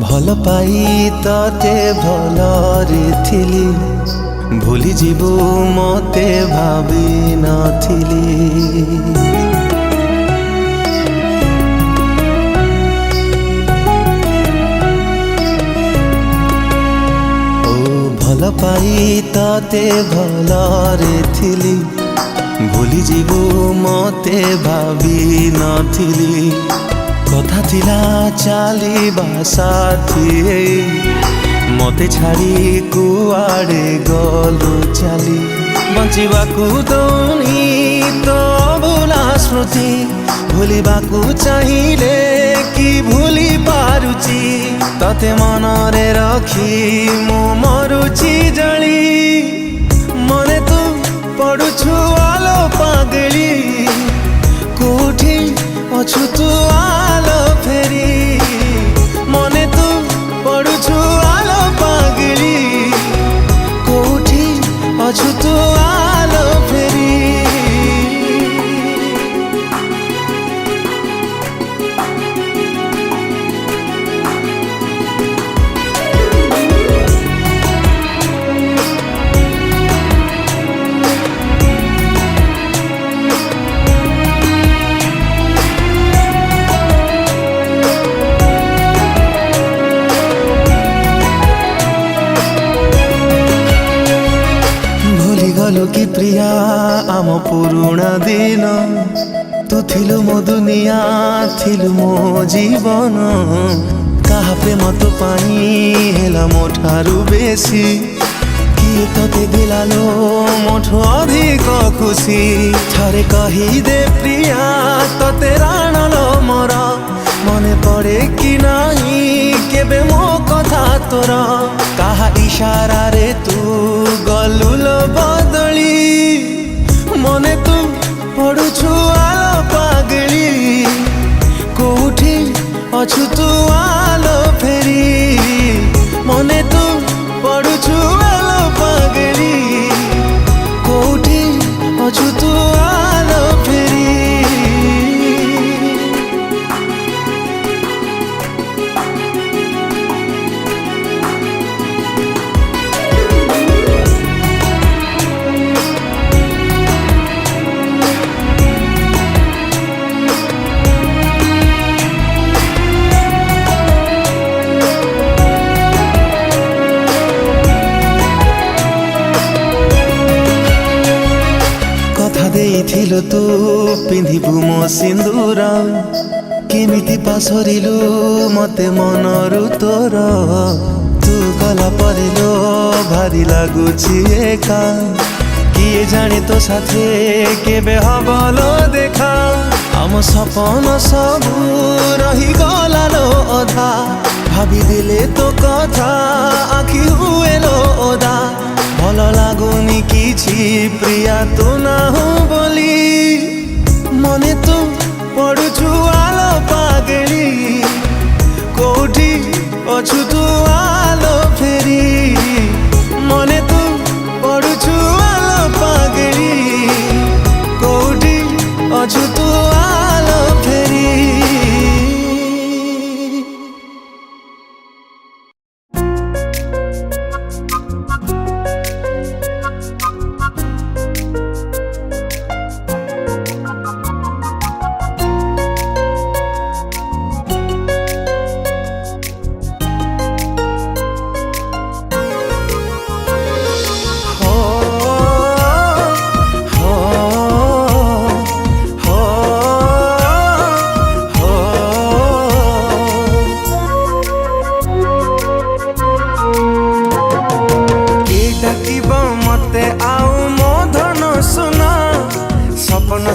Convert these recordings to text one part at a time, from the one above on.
भल पाई तते भलरे थिली भूली जीवु मते भावी नथिली। भल पाई तते भलरे थिली भूली जीवु मते भावी नथिली। कथा थिला चालिबा साथी मते छाड़ी कुआड़े गलु चाली। बंचिबाकू दौनी तो भूला स्मृति भूलिबाकू चाहिए कि भूली पारुची। तते मनरे रखी मो मरुची जली मने तू पड़ुछु आलो पागली। कोठी अछु तू आलो फेरी मने तू पड़ुछु आलो पागली। कोठी अछु तू आलो फेरी। गलु कि प्रिया आम पुरुणा दिन तू थिलु मो दुनिया थिलु मो जीवन। कहा प्रेम तो पाई हेला मो ठारु बेसी किए तते दिलालो मोठो अधिक खुशी। थरे कही दे प्रिया तते राणलो मोर मने पड़े कि नहीं केबे मो कथा तोर। कहा इशारा रे तू गलुलो बदली मने तू पड़ुछु आलो पागली। कोठी अछु तू आलो फेरी मने तू पड़ुछु आलो पागली। कोठी अछु तू आलो फेरी। देइथिलु तू पिंधिबु मो सिंदूर केमिति पासरिलु मते मनरु तोर। तू गला परिलो भारी लागुछि एका किए जाने तो साथे केबे हबलो देखा। आम सपन सबु रही गलालो अधा भाभी दिले तो कथा आखि हुएलो ओदा। भल लागुनी किछि प्रिया तू ना हो बोली मने तू पड़ुछु आलो पागली। कोठी अछु तू आलो फेरी मने तू पड़ुछु आलो पागली। कोठी अछु तू आलो फेरी।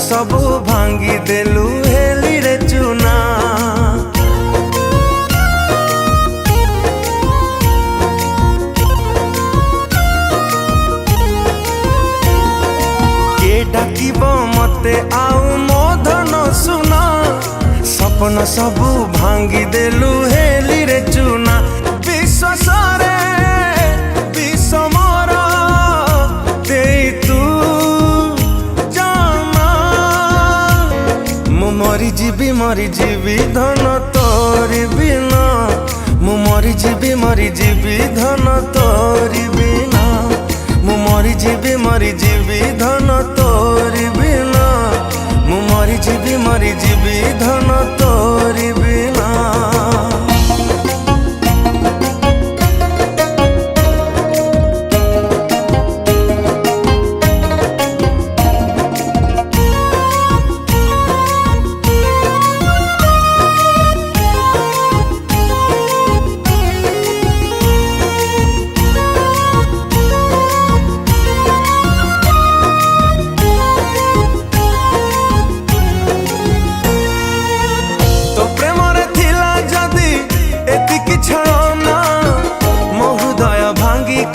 सबू भांगी देलु हेली रे चुना। के डाकिब मते आउ मो धन सुना। सपन सबू भांगी देलु हेली रे चुना। विश्वास रे विषमर देई तू मरी जीवी धन तोरी बिना मु मरी जीवी धन तोरी बिना मु मरी जीवी धन तोरी बिना मु मरी जीवी धन तोरी बिना।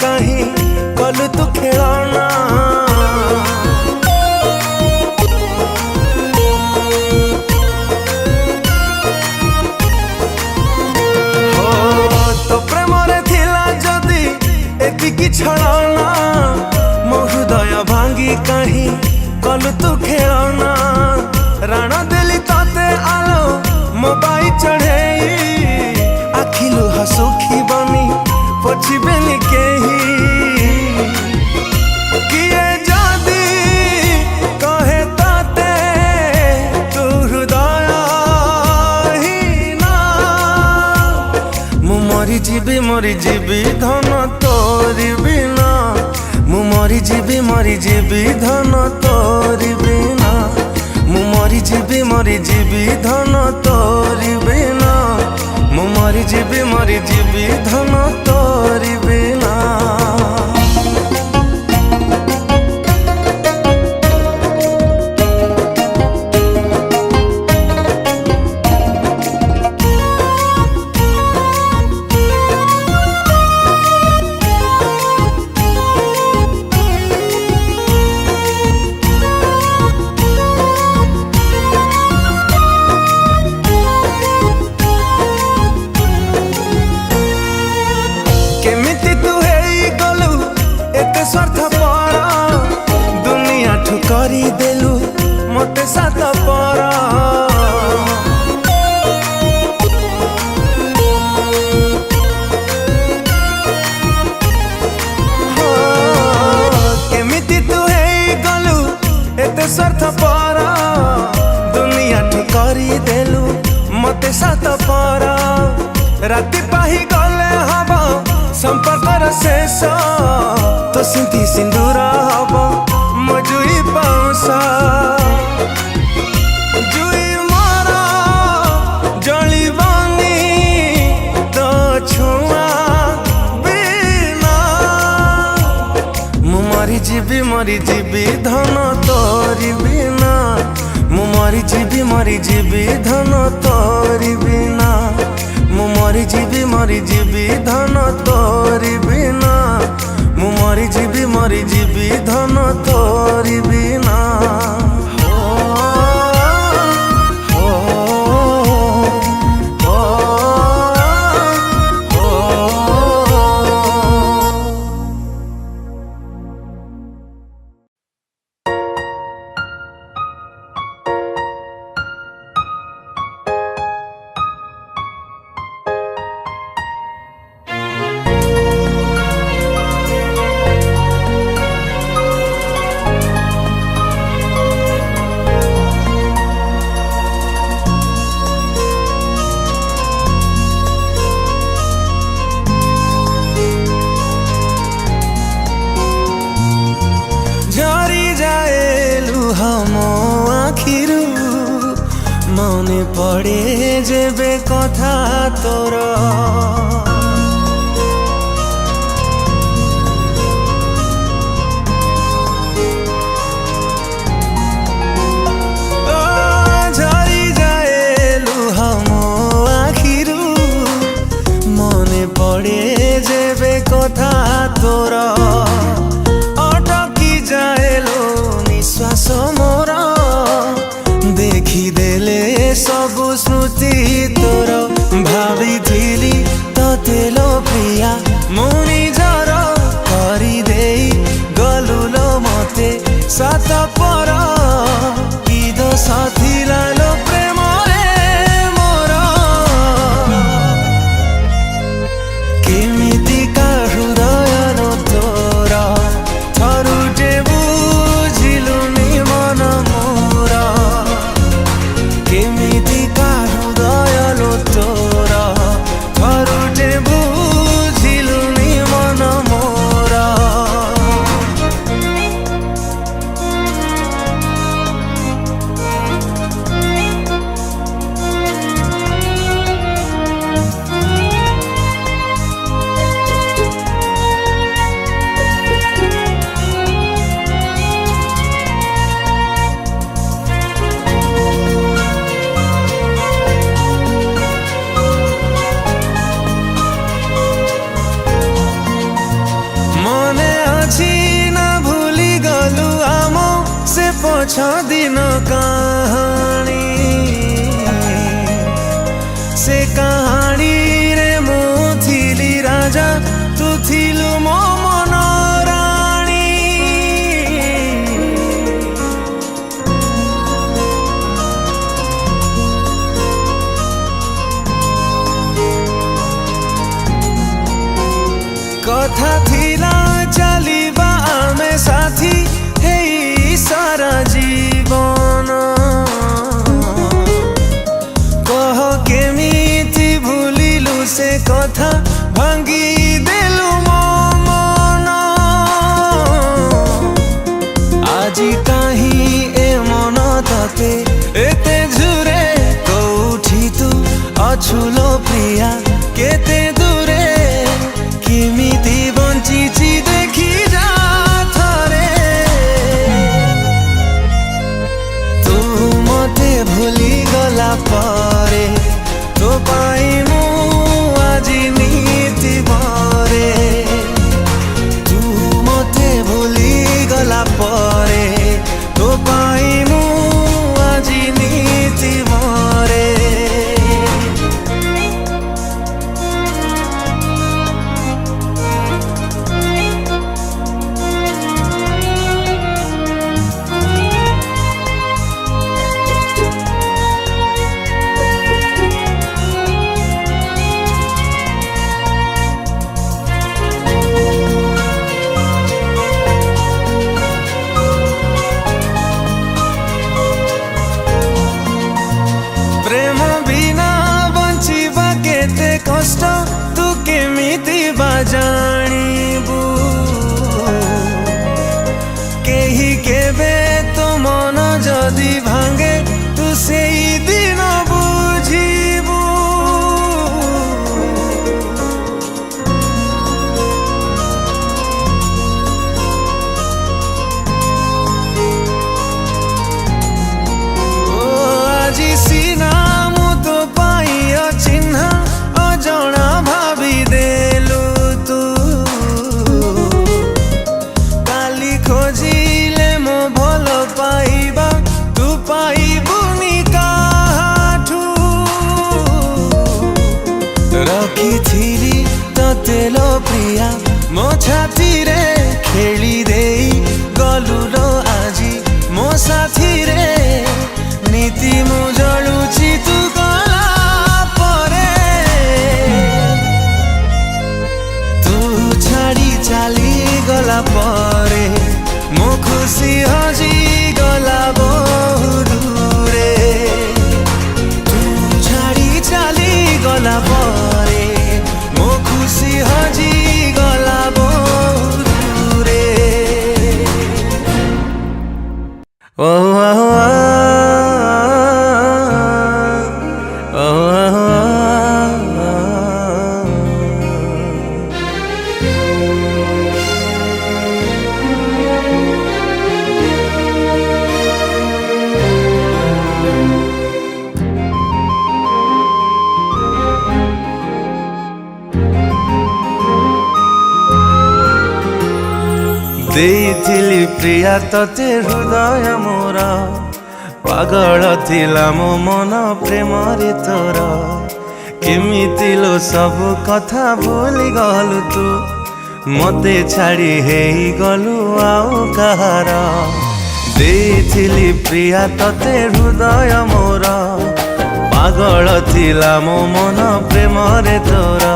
कहीं कल तू खेलना हो तो प्रेम रे थिला जदी एतिकी छलना मो हृदय भांगी कहीं कल तू खेलना राणा देली ताते आलो मोबाइल चढ़े आखिलु हसुखी बनी पछिबेनी केही किए जादी कहे ताते तू हृदय ही ना मु मरी जीवी धन तोरी बिना मु मरी जीवी धन तोरी बिना मु मरी जीवी धन तोरी बिना मु मरी जीवी धन तोरी बिना। केमिति तू हेई गलु एते स्वार्थ पर दुनिया ठु करी देलु मते साथ पर केमिति तू हेई गलु एते स्वार्थ पर दुनिया ठु करी देलु मते साथ पर राति पाही गले हब संपर्कर शेष तो सिंधी सिंदूर हब मजुई पाउस जुई मोर जलिबनी तो छुआ बिना मु मरी जीवी धन तोरी बिना मु मरी जीवी धन तोरी बिना मु मरी जीवी धन तोरी बिना मु मरी जीवी धन तोरी बिना। मने पड़े जेबे कथा तोर झरी जाए लुह मो आखिरु मने पड़े जेबे कथा तोर अटकी जाए लो निश्वास मोर देखिदेले सबु स्मृति तोर भावी थिली तते लो प्रिया मु निजर करिदेई गलुलो मते सात पर कि दोष थिला लो प्रेम रे मोर कथा थिला चलिबा आमे साथी हेई सारा जीवन कह केमिति भूलिलु से कथा भांगी देलु मन आजी काहीं ए मन तते एते झुरे कोठी तू अछुलो प्रिया केते दूरे किमिति बंचिची देखी जा थरे तू मते भूली गला परे तो पाई मु आजी नीति बरे तू मते भूली गला परे तो पाई मु आजी नीति बरे प्रेम बिना बंचिबा केते कष्ट तू केमिति बाजाणीबू केही केबे तो मन जदि भांगे तू सेई दिन बुझीबू ओ आजी सीना अजणा भाभी देलु तू काली खोजिले मो भल पाइबा तू पाइबुनी काठू रखिथिली तेलो प्रिया मो छाती रे खेली देई गलु लो आजी मो साथी रे नीति मु जलुची तू गला चाली गला परे मो खुशी हजी गला बहुदूरे तू छाड़ी चाली गला परे मो खुशी हजी गला बहुदूरे ओ देइथिली प्रिया तते हृदय मोर पागल थिला मो मन प्रेम रे तोर केमिति लो सब कथा भूली गलु तू मते छाड़ी हेई गलु आउ कहार देइथिली प्रिया तते हृदय मोर पागल थिला मो मन प्रेम रे तोर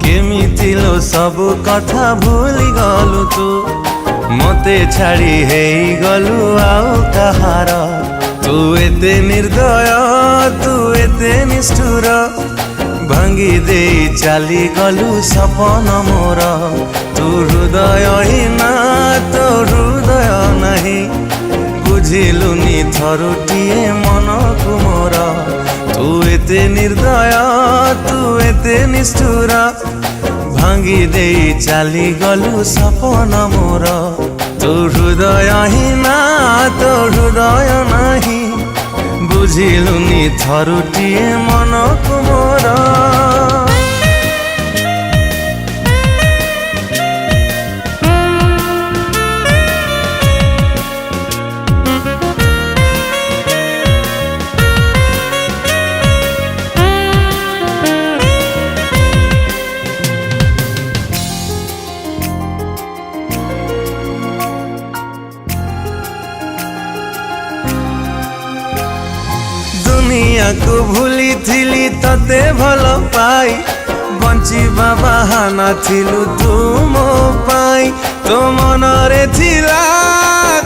केमिति लो सब कथा भूली गलु तू मते छाड़ी हेई गलु आउ कहार तू एते निर्दय तू एते निष्ठुर भांगी देई चाली गलु सपन मोर तू हृदय हीना तो हृदय नहीं बुझिलुनी थरुटिए मन को मोर तू एते निर्दय तू एते निष्ठुर भांगी देई चाली गलु सपन मोर तू हृदय हीना तो हृदय नहीं बुझिलुनी थरुटिए मन को मोर दुनिया को भूली थिली तते भल पाई बंचिबा बाहाना थिलु तू मो पाई तो मनरे थिला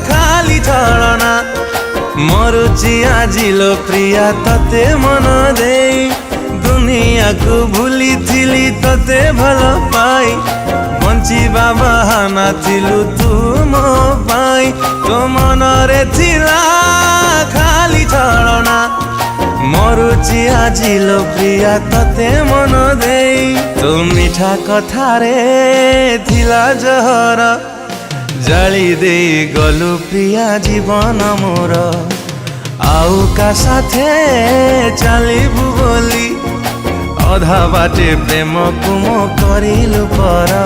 खाली छलना मरुची आजिलो प्रिया तते मन देई दुनिया को भूली थिली तते भल पाई बंचिबा बाहाना थिलु तू मो पाई तो मनरे थिला खाली छलना मरुची आजिलो प्रिया तते मन देई तो मिठा कथारे थिला जहर जाली दे गलु प्रिया जीवन मोर आउ का साथे चलिबु बोली अधा बाटे प्रेम कुम करिलु पर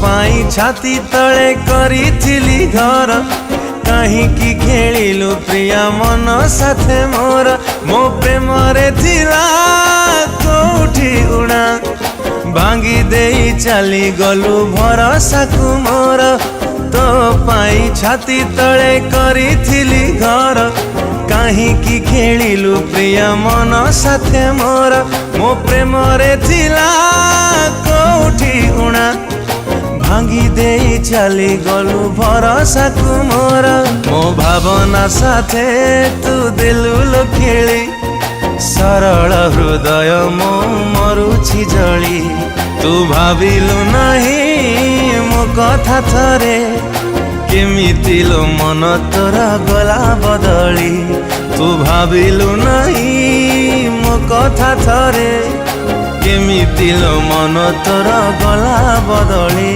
पाई छाती तले करी थिली घर कहीं की खेलिलु प्रिया मन साथे मोर मो प्रेम रे थिला कोठी उड़ा भांगी देई चली गलु भरोसा को मोर तो पाई छाती तले करी थिली घर कहीं की खेलिलु प्रिया मन साथे मोर मो प्रेम रे थिला कोठी उड़ा भांगी देई चली गलु भरोसा को मोर मो भावना साथे तू दिलु खेली सरल हृदय मो मरुछि जली तू भाविलु नहीं मो कथा थरे केमिति लो मन तोर गला बदली तू भाविलु नहीं मो कथा थरे केमिति लो मन तोर गला बदली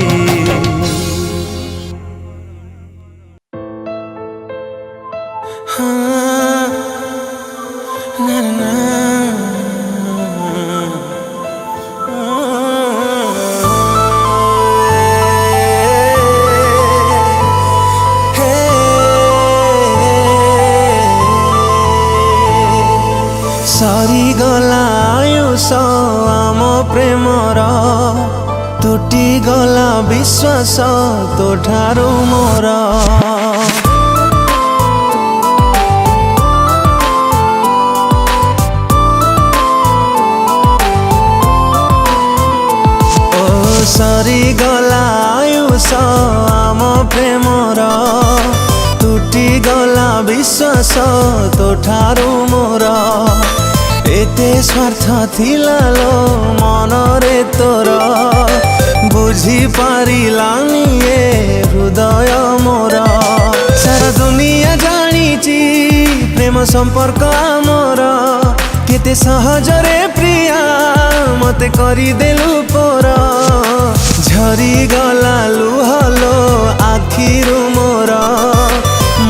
सरी गला आयुष आम प्रेमर तुटी गला विश्वास तो ठारू मोर सरी गला आयुष आम प्रेमर तुटी गला विश्वास तो ठारू मोर एते स्वार्थ थिला लो मनरे तोर बुझी पारिलानी ए हृदय मोर सारा दुनिया जानिची प्रेम संपर्क आमर केते सहजरे प्रिया मते करी देलु पर झरी गला लुहलो आखिरु मोर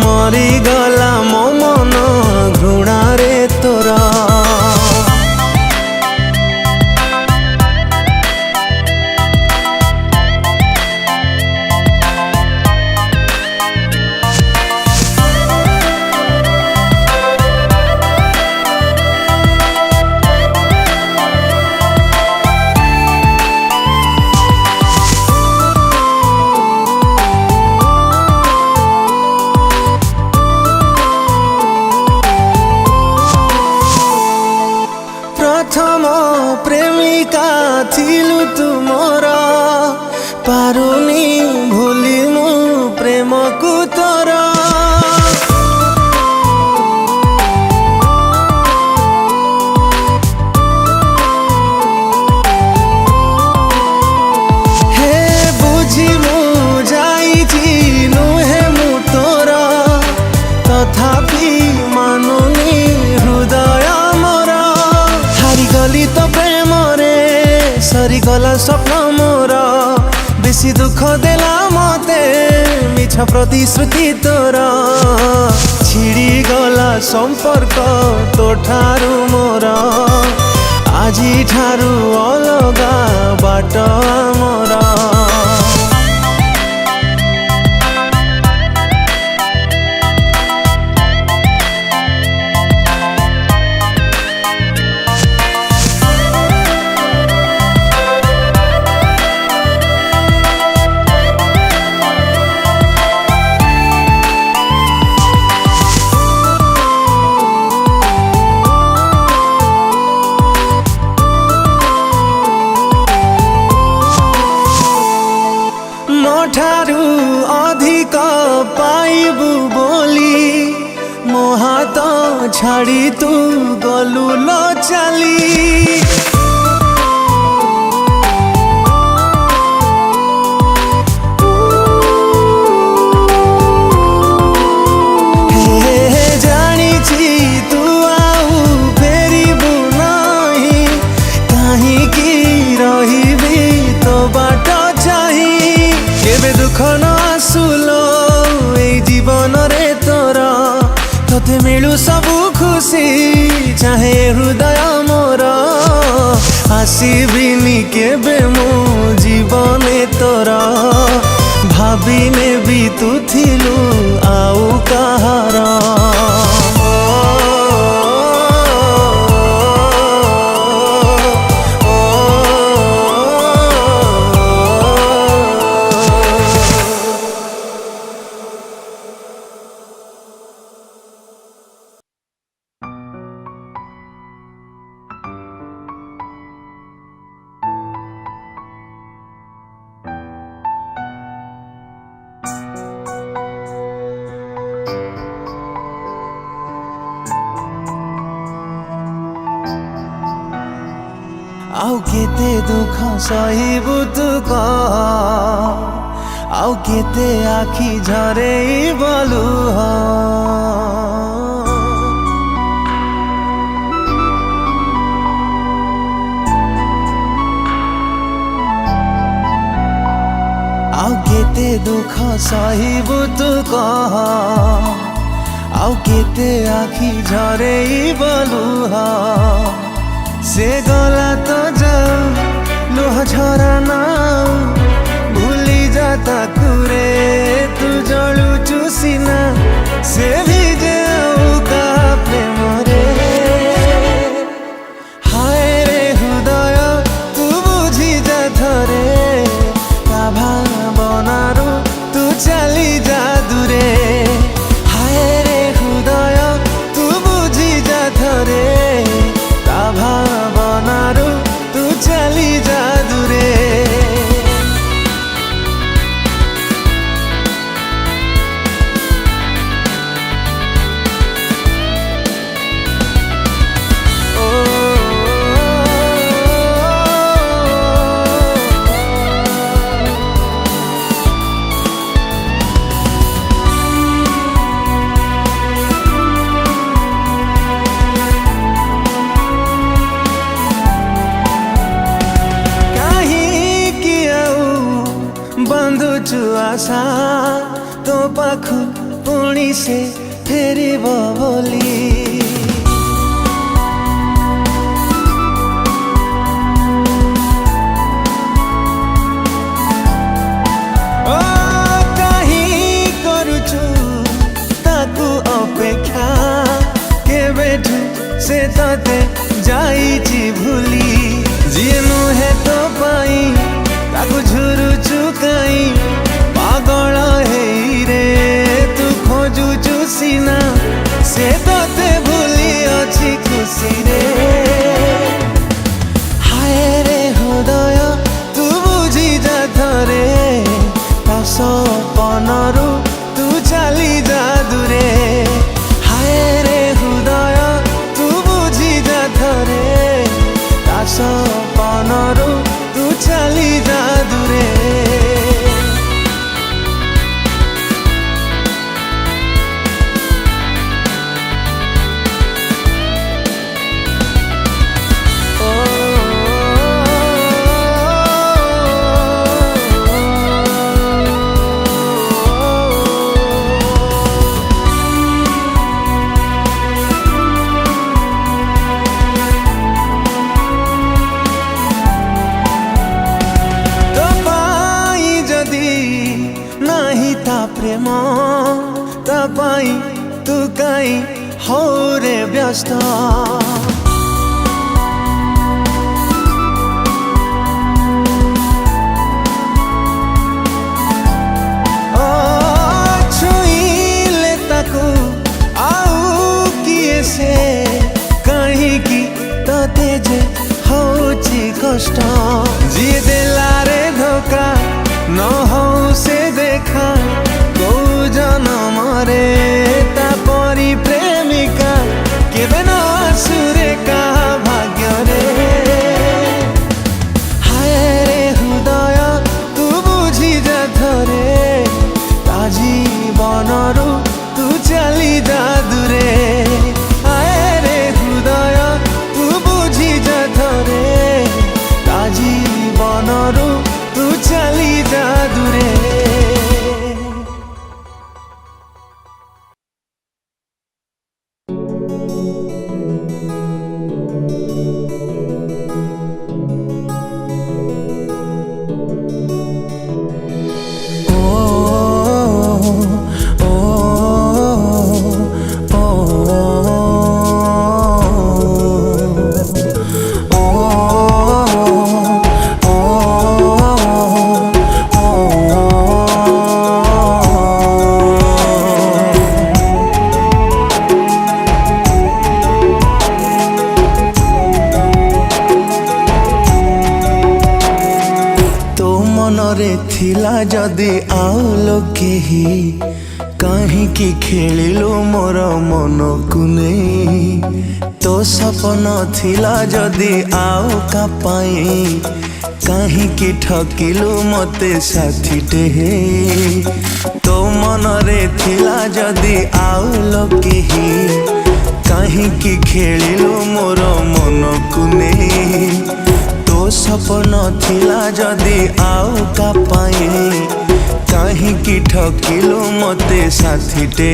मरी गला मो मन घृणा रे तोर प्रथम प्रेमिका थिलु तुमर पारुनी भूली मु प्रेम को तोर हे बुझी मु जाइछि नुहे मु तोर तथापि मानुनी हृदय मोर गली तो प्रेम रे सरी गला स्वप्न मोर बेसी दुख देला मते मिछ प्रतिश्रुति तोर छिड़ी गला संपर्क तो ठारू मोर आजी ठारू अलगा बाट मोर ठारू अधिक पाइबु बोली मो हाथ छाड़ी तू गलु लो चली दुख न आसुलो ए जीवन रे तोर तोते मिलू सबू खुशी चाहे हृदय मोर आसबिनी केबे मो जीवन तोर भाविने भी तू थिलु आउ कहार आउ केते दुख सहिबु तू कह आउ केते आखि झरे बोलू आउ केते दुख सहिबु तू कह आउ केते आखि झरे बोलू से गला तो जाऊ लुह झरा नाऊ भूली जाता कुरे तू जलू चुसीना से भी जाऊ का प्रेम रे हाय रे हृदय तू बुझी जा थरे ता भावनारू तू चली जा दूरे हाय रे हृदय तू बुझी जा थरे भावनारू तू चली जा दूरे आशा तो पाखु पुणी से फेरी बोली ओ कहीं करुचु ताकू अपेक्षा केबेठु से तते जाईची भूली जी नुहे तो पाई ताकू झुरुचु काई पागल हेई रे तू खोजुचु सीना से तोते भूली अछि खुशी रे हाय रे हृदय तू बुझी जा थरे ता सपनरू तू चली जा दूरे हाय रे हृदय तू बुझी जा थरे ता सपनरू तू चली जा दूरे प्रेम तपाई तू काई हो रे व्यस्त छुईले ताकू आउ किए से कहीं की तते जे होची कष्ट जी देला रे धोखा न हो से मनरे थिला जदि आउ लोकेही काहींकि खेलिलु मोर मन को नहीं। तो सपन थिला जदि आउ का पाई काहींकि ठकिलु मते साथीटे। तो मनरे थिला जदि आउ लोकेही काहींकि खेलिलु मोर मन को नहीं। तो सपन थिला जदि आउ का पाई काहींकि ठकिलु मते साथीटे।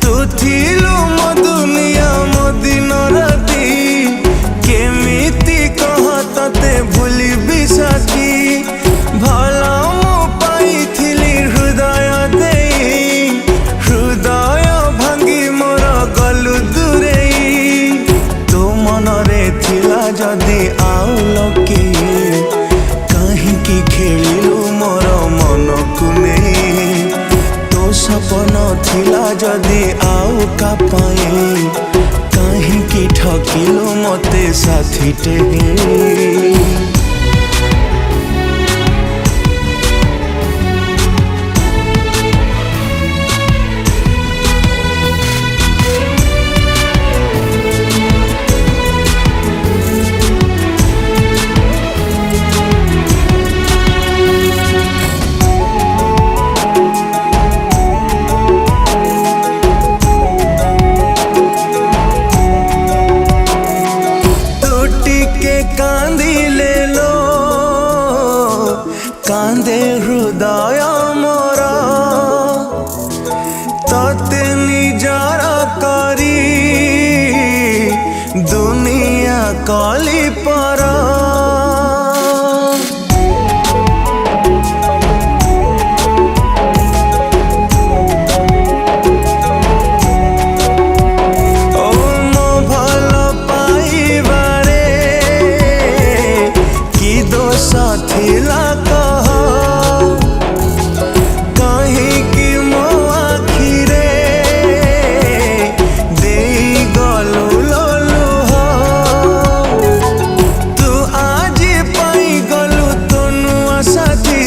तू थिलु मो दुनिया मो दिन राति केमिति कह तते भूलिबी साथी। भला मो पाइथिली हृदय देई हृदय भांगी मोर गलु दूरेई। तो मनरे थिला जदि आउ लोके काहींकि खेलिलु मोर मन को नहीं। तो सपन थिला जदि आउ का पाई काहींकि ठकिलु मते साथीटे। कांदिले लो कांदे हृदय मोर तते निजार करी दुनिया कली पर। थिला कह काहींकि मो आखिरे देई गलु लुह। तू आज पाई गलु तो नुआ साथी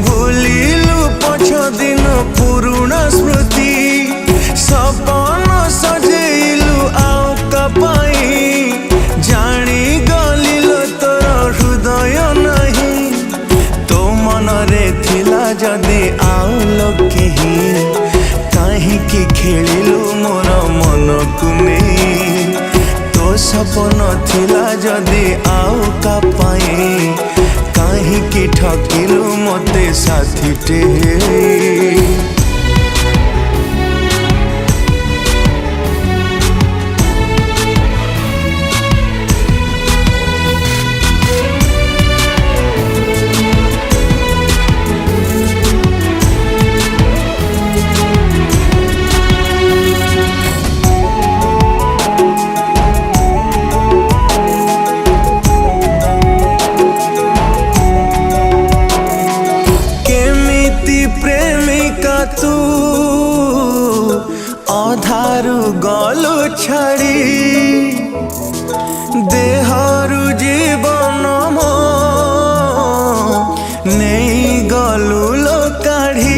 भूलिलु पछ दिन पुरुणा स्मृति। सपन सजेइलु आउ का पाई जानी गलिलु तोर हृदय थिला जदि आउ लोकेही काहींकि खेलिलु मोर मन को नहीं। तो सपन थिला जदि आउ का पाई काहींकि ठकिलु मते साथीटे। प्रेमिका तू अधारू गलु छाड़ी देहरु जीवन मो नहीं गलु लो काढ़ी।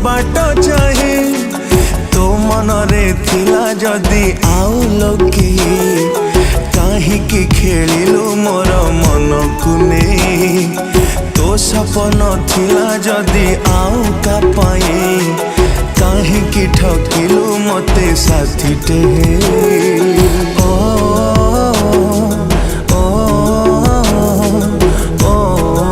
बाट चाहे तो मनरे थिला जदि आउ लोके काहींकि खेलिलु मोर मन को नहीं। तो सपन थिला जदि आउ का पाई काहींकि ठकिलु मते साथीटे। ओ ओ ओ ओ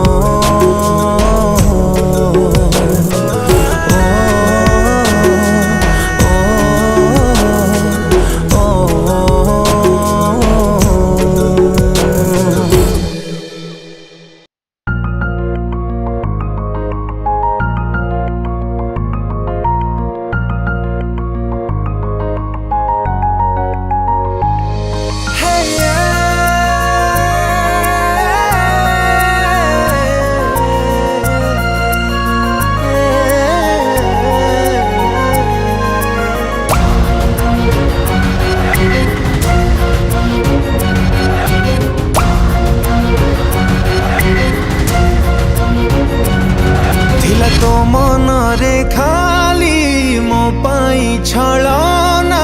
रे खाली मो पाई छलना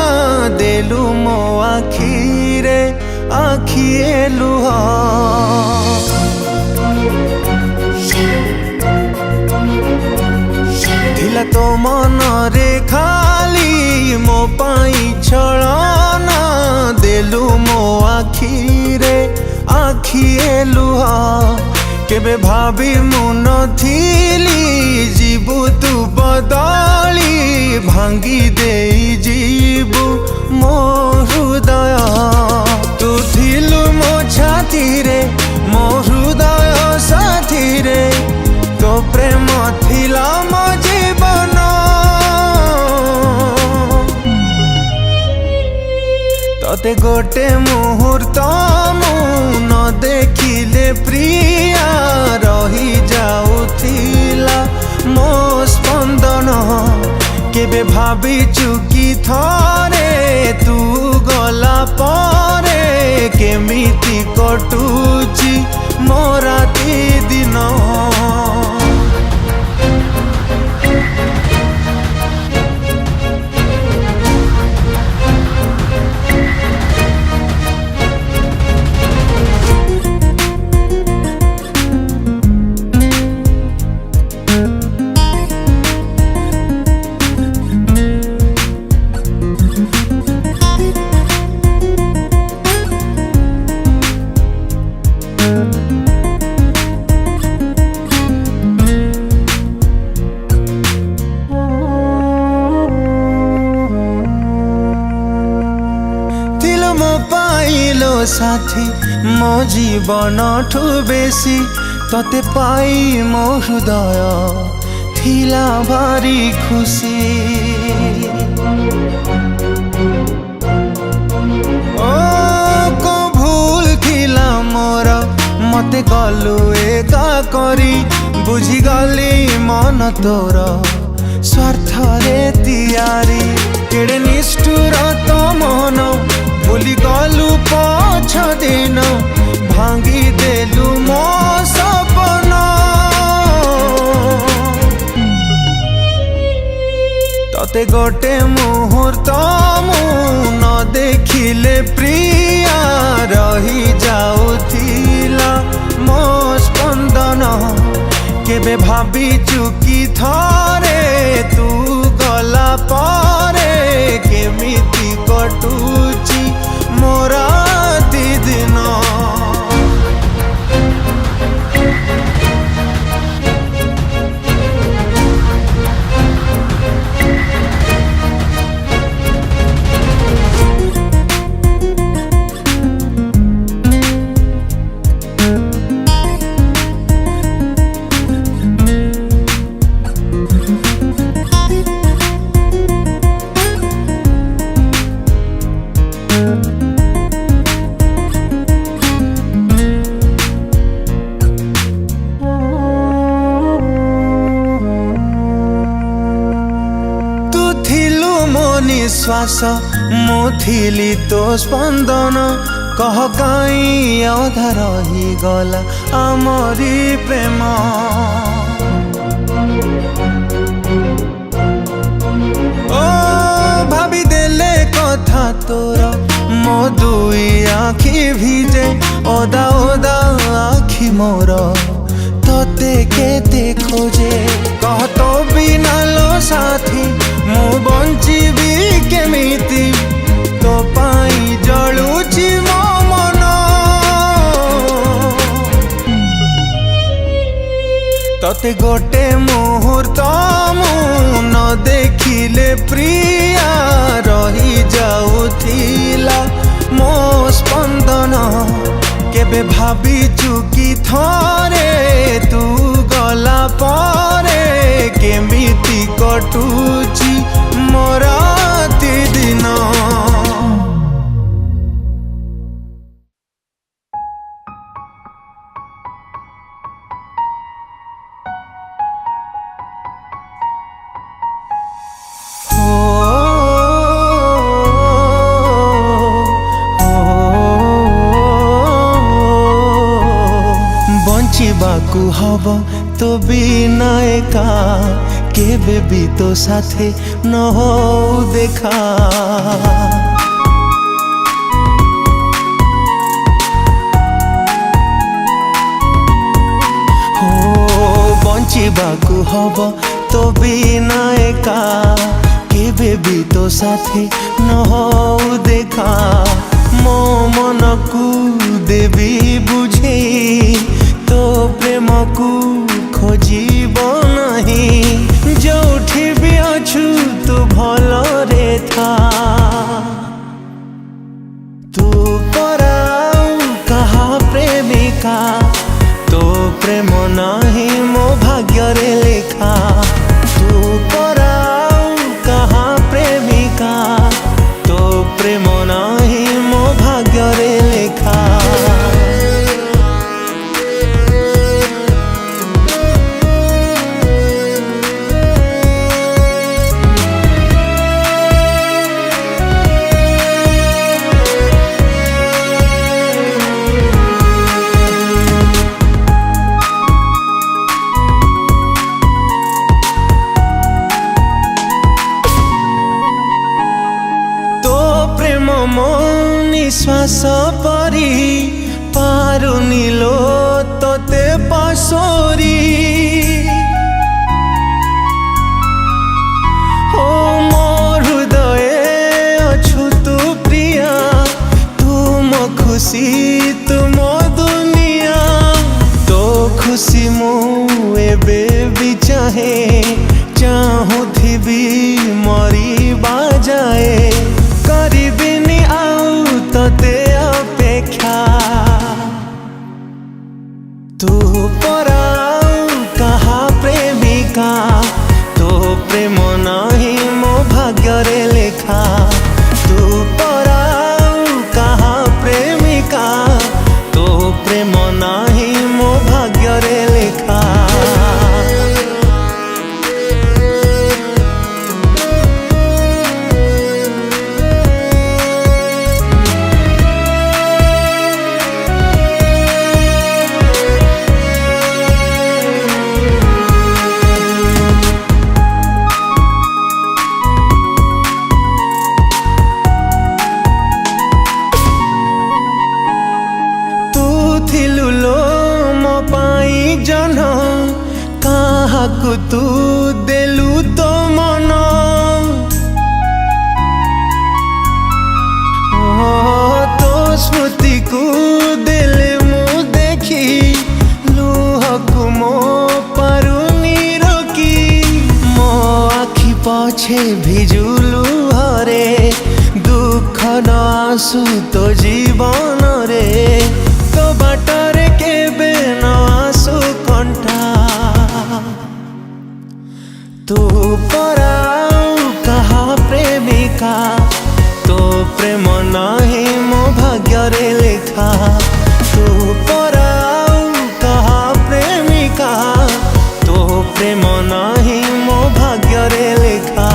देलु मो आखिरे आखिए लुह थिला तो मन रे खाली मो पाई छलना देलु मो आखिरे आखिए लुह केबे भाभी मु नथिली जीवु तू बदली भांगी देई जीवु मो हृदय तू थिलु मो छाती रे मो हृदय साथी रे तो प्रेम थिला मो जीवन तते गोटे मुहूर्त मु न देखिले प्रिया रही जाउथिला मो स्पंदन केबे भाभी चुकी थरे तू गला परे केमिति कटुची मो राति दिन साथी मो जीवन ठु बेसी तते पाई मो हृदय थिला भारी खुशी ओ को भूल थिला मोर मते गलु एका करी बुझी गली मन तोर स्वार्थ रे तियारी केड़े निष्ठुर तो मन भूली गलु पछ दिन भांगी देलु मो सपना तते गोटे मुहूर्त मु न देखिले प्रिया रही जाउथिला मो स्पंदन केबे भाभी चुकी थरे तू गला परे केमिति कटुची मोरा दिन निश्वास मु थिली तो स्पंदन कह काई अधा रही गला आमरी प्रेम ओ भाभी देले कथा तोर मो दुई आखि भिजे ओदा ओदा आखि मोर तते केते खोजे कह तो बिना लो साथी मु बंचिबी केमिति तो पाई जलुची मो मन तते गोटे मुहूर्त मु न देखिले प्रिया रही जाउथिला मो स्पंदन केबे भाभी चुकी थरे तू गला परे केमिति कटुची मो राति दिन बंचिबाकु हब तो बिना एका केबे भी तो साथे न हो देखा। बंचिबाकू हब तो बिना एका केबे भी तो साथे न हो देखा। मो मन को देवी बुझे तो प्रेम को खोजिब नहीं। जोठी भी अछु तू भल रे था। तू पराऊ कहा प्रेमिका तो प्रेम नहीं मो भाग्य रे लेखा। तू पराऊ कहा प्रेमिका तो प्रेम नहीं मो भाग्य रे लेखा। मो निश्वास परी पारुनी लो तोते पासोरी। ओ मो हृदय अछु तू प्रिया तुम खुशी तुम दुनिया। तो खुशी मु एबे भी चाहे चाहूथिबी मरी बाजाए। करिबिनी आउ तोते अपेक्षा। तू पराऊ कहा प्रेमिका तो प्रेम नहीं मो भाग्य रे लेखा। तू पराऊ कहा प्रेमिका तो प्रेम नहीं मो भाग्य रे लेखा। जन काहाकू तू देलु तो मन। तो स्मृति को देले मु देखी लुहकू मो पारुनी रोकी। मो आखि पछे भिजुलु हरे दुख न आसु तो जीवन रे। तो बाटरे केबे न आसु कंठा। तू पराऊ कहा प्रेमिका तो प्रेम नहीं मो भाग्य रे लेखा। तू पराऊ कहा प्रेमिका तो प्रेम नहीं मो भाग्य रे लेखा।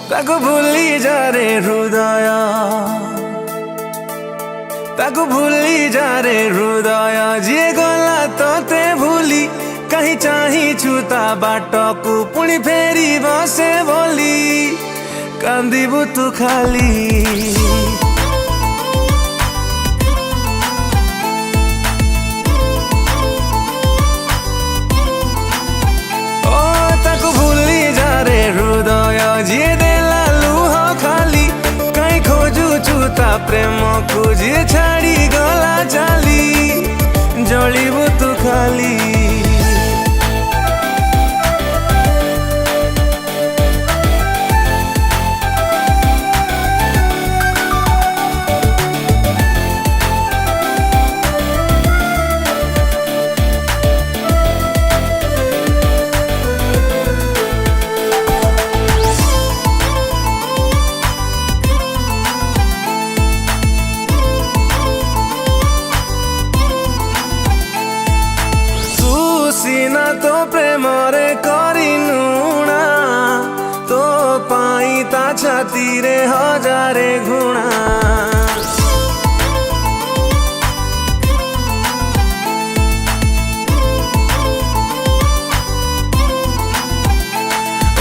ताको भूली जा रे हृदय ताको भूली जा रे हृदय। जे गला तोते भूली कहीं चाही छुता बाटकू पुणी फेरी बसे बोली। कांदिबु तू खाली प्रेम खोजी छाड़ी गला चाली जलिबु तू खाली। ଛାତିରେ ହଜାରେ ଘୃଣା।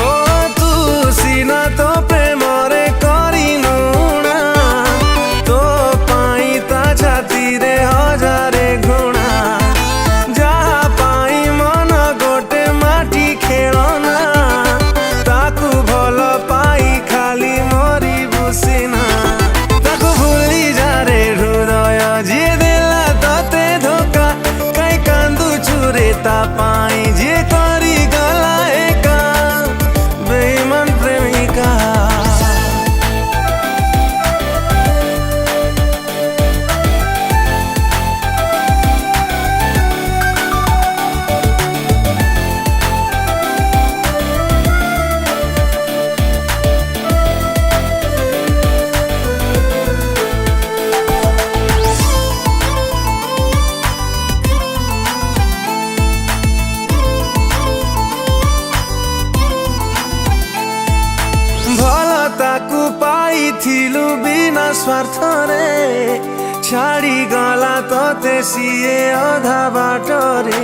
ଓ ତୁ ସିନା ତୋ ପ୍ରେମରେ କରିନୁଣା, ତୋ ପାଇଁ ତା ଛାତିରେ ହଜାରେ ଘୃଣା। ଯାହା ପାଇଁ ମନ ଗୋଟେ ମାଟି ଖେଳନା, ତାକୁ ଭଲ ପାଇ ଖାଲି ମରିବୁ ସିନା। ତାକୁ ଭୁଲି ଯାରେ ହୃଦୟ ଯିଏ ଦେଲା ତତେ ଧୋକା, କାଇଁ କାନ୍ଦୁଛୁ ରେ ତା ପାଇଁ ଯିଏ କରିଗଲା ଏକା ବେଇମାନ ପ୍ରେମିକା। ତାକୁ ପାଇଥିଲୁ ବିନା ସ୍ୱାର୍ଥରେ, ଛାଡ଼ିଗଲା ତତେ ସିଏ ଅଧା ବାଟରେ।